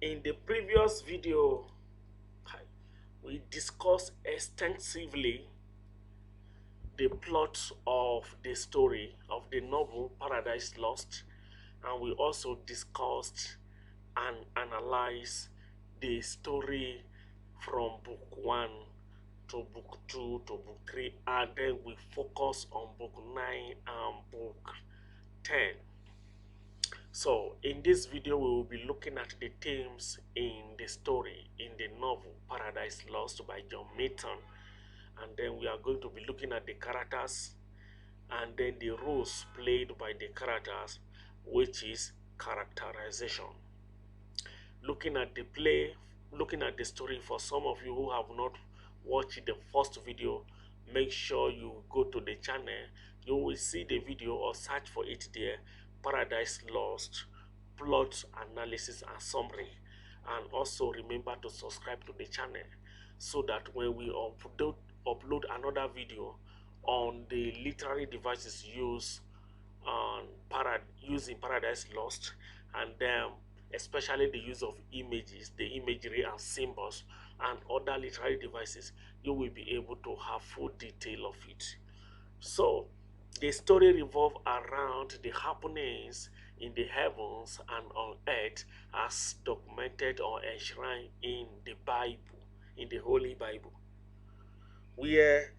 In the previous video, we discussed extensively the plot of the story of the novel Paradise Lost, and we also discussed and analyzed the story from book 1 to book 2 to book 3, and then we focus on book 9 and book 10. So in this video we will be looking at the themes in the story in the novel Paradise Lost by John Milton, and then we are going to be looking at the characters and then the roles played by the characters, which is characterization. Looking at the play, looking at the story, for some of you who have not watched the first video, make sure you go to the channel. You will see the video or search for it there, Paradise Lost, plot analysis and summary. And also remember to subscribe to the channel so that when we upload another video on the literary devices used on using Paradise Lost, and then especially the use of images, the imagery and symbols and other literary devices, you will be able to have full detail of it. So the story revolves around the happenings in the heavens and on earth as documented or enshrined in the Bible, in the Holy Bible, where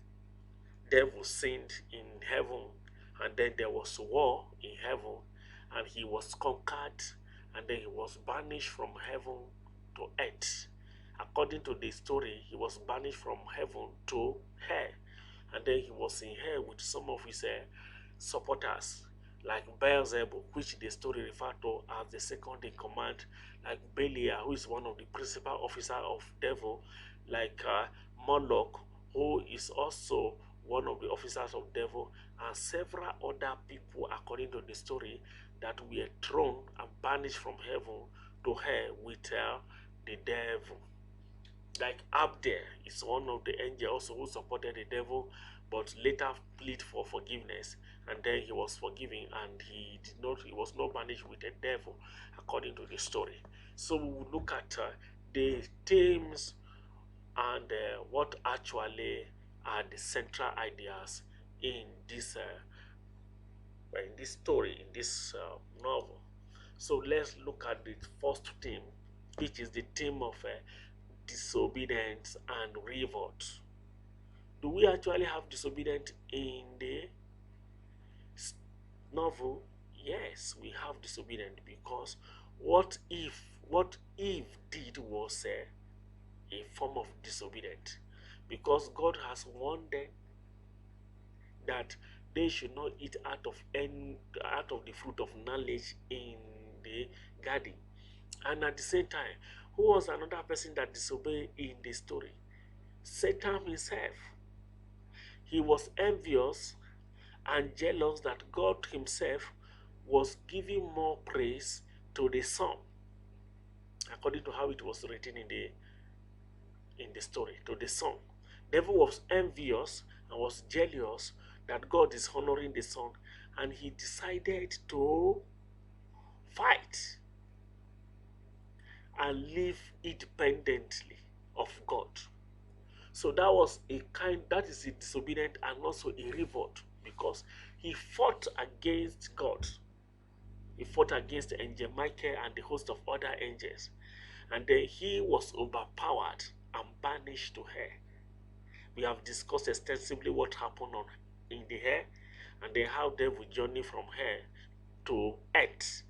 devil sinned in heaven, and then there was war in heaven, and he was conquered, and then he was banished from heaven to earth. According to the story, he was banished from heaven to hell, and then he was in hell with some of his supporters, like Beelzebub, which the story referred to as the second in command, like Belial, who is one of the principal officers of devil, like Moloch, who is also one of the officers of devil, and several other people, according to the story, that were thrown and banished from heaven to hell with the devil. Like Abdel is one of the angels also who supported the devil, but later plead for forgiveness, and then he was forgiven, and he was not banished with the devil, according to the story. So we will look at the themes and what actually are the central ideas in this story, in this novel. So let's look at the first theme, which is the theme of disobedience and revolt. Do we actually have disobedience in the novel? Yes, we have disobedience, because what Eve did was a form of disobedience, because God has warned them that they should not eat out of the fruit of knowledge in the garden. And at the same time, who was another person that disobeyed in the story? Satan himself. He was envious and jealous that God himself was giving more praise to the son, according to how it was written in the story, to the son. Devil was envious and was jealous that God is honoring the son, and he decided to fight and live independently of God. So that is a disobedient and also a revolt, because he fought against God. He fought against the angel Michael and the host of other angels, and then he was overpowered and banished to hell. We have discussed extensively what happened in the hell, and then how devil journeyed from hell to earth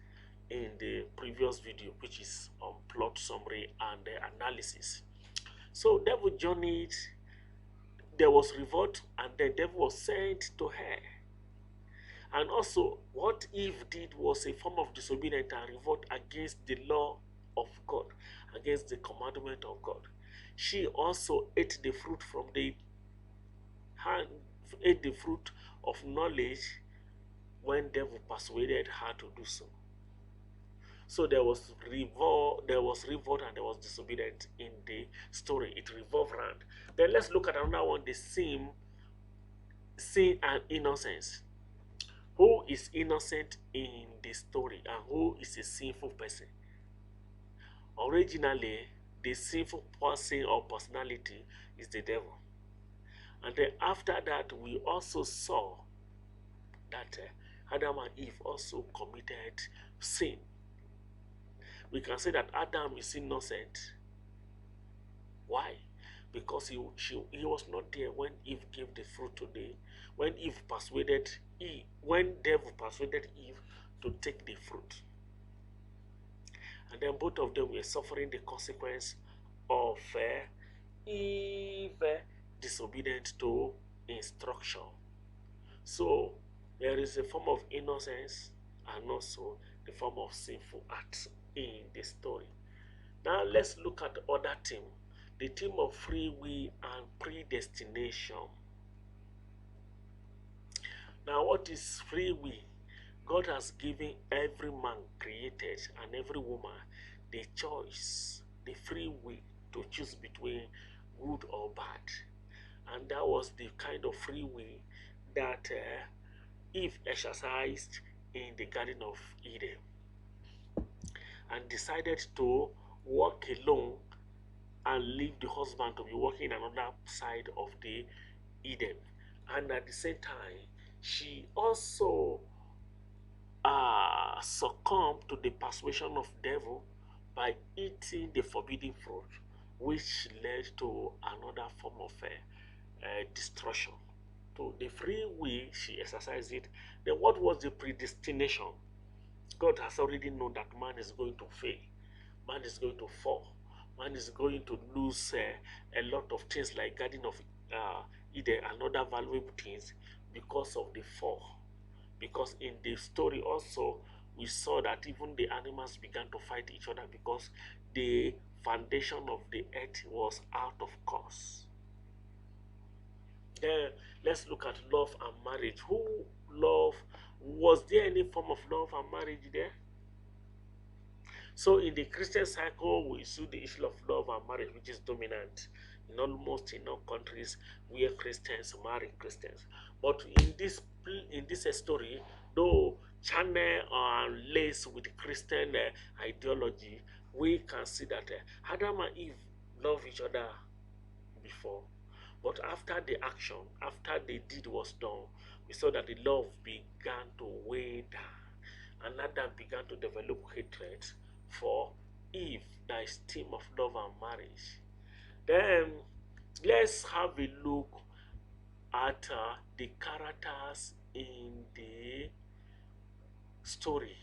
in the previous video, which is on plot summary and analysis. So devil journeyed, there was revolt, and the devil was sent to hell. And also, what Eve did was a form of disobedience and revolt against the law of God, against the commandment of God. She also ate the fruit ate the fruit of knowledge when devil persuaded her to do so. So there was revolt, and there was disobedience in the story. It revolved around. Then let's look at another one, the sin and innocence. Who is innocent in the story and who is a sinful person? Originally, the sinful person or personality is the devil. And then after that, we also saw that Adam and Eve also committed sin. We can say that Adam is innocent. Why? Because he was not there when Eve gave the fruit today. When when devil persuaded Eve to take the fruit. And then both of them were suffering the consequence of Eve disobedient to instruction. So there is a form of innocence and also the form of sinful acts in the story. Now let's look at the other theme, the theme of free will and predestination. Now what is free will? God has given every man created and every woman the choice, the free will to choose between good or bad. And that was the kind of free will that Eve exercised in the Garden of Eden and decided to walk alone and leave the husband to be working another side of the Eden. And at the same time, she also succumbed to the persuasion of devil by eating the forbidden fruit, which led to another form of destruction. So the free will, she exercised it. Then what was the predestination? God has already known that man is going to fail. Man is going to fall. Man is going to lose a lot of things like Garden of Eden and other valuable things because of the fall. Because in the story also, we saw that even the animals began to fight each other because the foundation of the earth was out of course. Then let's look at love and marriage. Was there any form of love and marriage there? So in the Christian cycle, we see the issue of love and marriage, which is dominant in all countries where Christians marry Christians. But in this story, though channel and lace with Christian ideology, we can see that Adam and Eve love each other before. But after the action, after the deed was done, we saw that the love began to weigh down. And Adam began to develop hatred for Eve, that is theme of love and marriage. Then let's have a look at the characters in the story.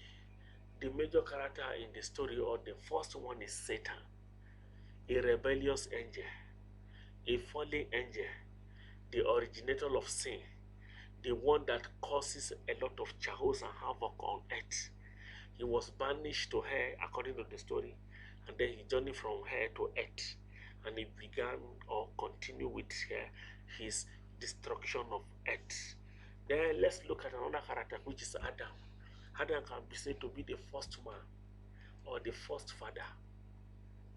The major character in the story, or the first one, is Satan, a rebellious angel, a fallen angel, the originator of sin, the one that causes a lot of chaos and havoc on earth. He was banished to hell according to the story, and then he journeyed from hell to earth, and he began or continued with his destruction of earth. Then let's look at another character, which is Adam. Adam can be said to be the first man or the first father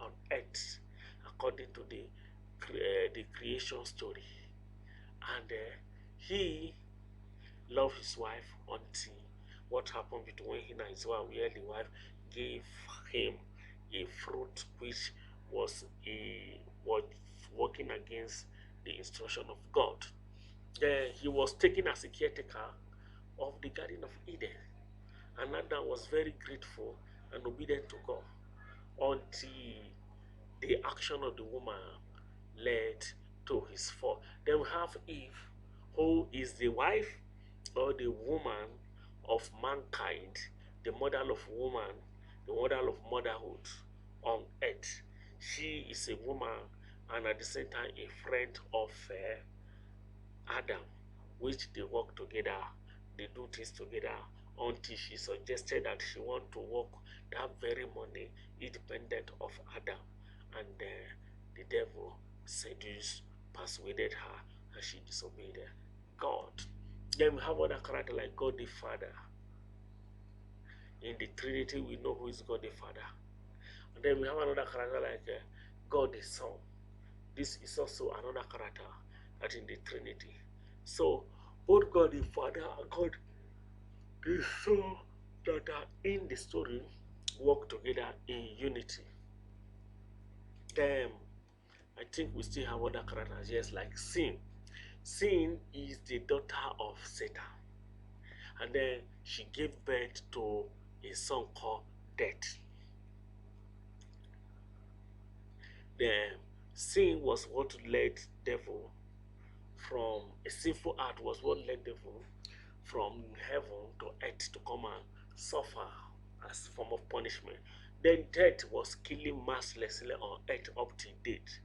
on earth according to the creation story. And he loved his wife until what happened between him and his wife, where the wife gave him a fruit which was working against the instruction of God. Then he was taken as a caretaker of the Garden of Eden. And Adam was very grateful and obedient to God until the action of the woman led to his fall. Then we have Eve, who is the wife or the woman of mankind, the mother of woman, the mother of motherhood on earth. She is a woman and at the same time a friend of Adam, which they work together, they do things together until she suggested that she want to work that very morning independent of Adam, and the devil persuaded her, and she disobeyed God. Then we have other character like God the Father. In the Trinity, we know who is God the Father. And then we have another character like God the Son. This is also another character that in the Trinity. So both God the Father and God the Son that are in the story work together in unity. Then I think we still have other characters, yes, like Sin. Sin is the daughter of Satan, and then she gave birth to a son called Death. Then sin was what led devil from a sinful act was what led devil from heaven to earth to come and suffer as form of punishment. Then death was killing mercilessly on earth up to date.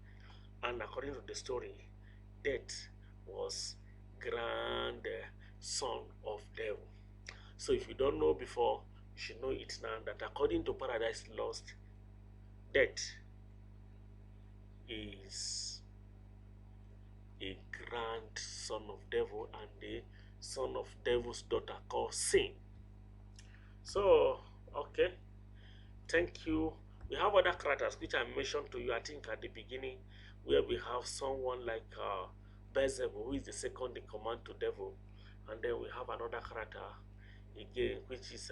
And according to the story, death was grandson of devil. So if you don't know before, you should know it now that according to Paradise Lost, death is a grandson of devil and the son of devil's daughter called Sin. So, okay, thank you. We have other characters which I mentioned to you, I think, at the beginning, where we have someone like Beelzebub, who is the second in command to devil, and then we have another character again, which is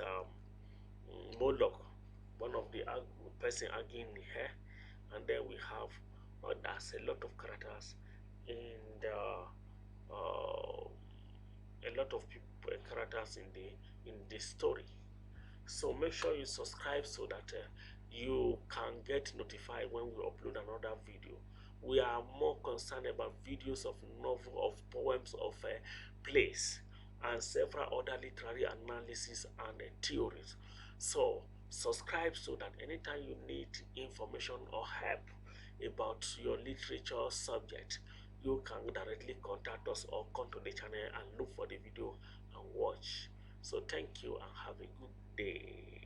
Moloch, one of the person arguing here, and then we have there's a lot of characters in the a lot of people, characters in the story. So make sure you subscribe so that you can get notified when we upload another video. We are more concerned about videos of novel, of poems, of plays, and several other literary analysis and theories. So subscribe so that anytime you need information or help about your literature subject, you can directly contact us or come to the channel and look for the video and watch. So thank you and have a good day.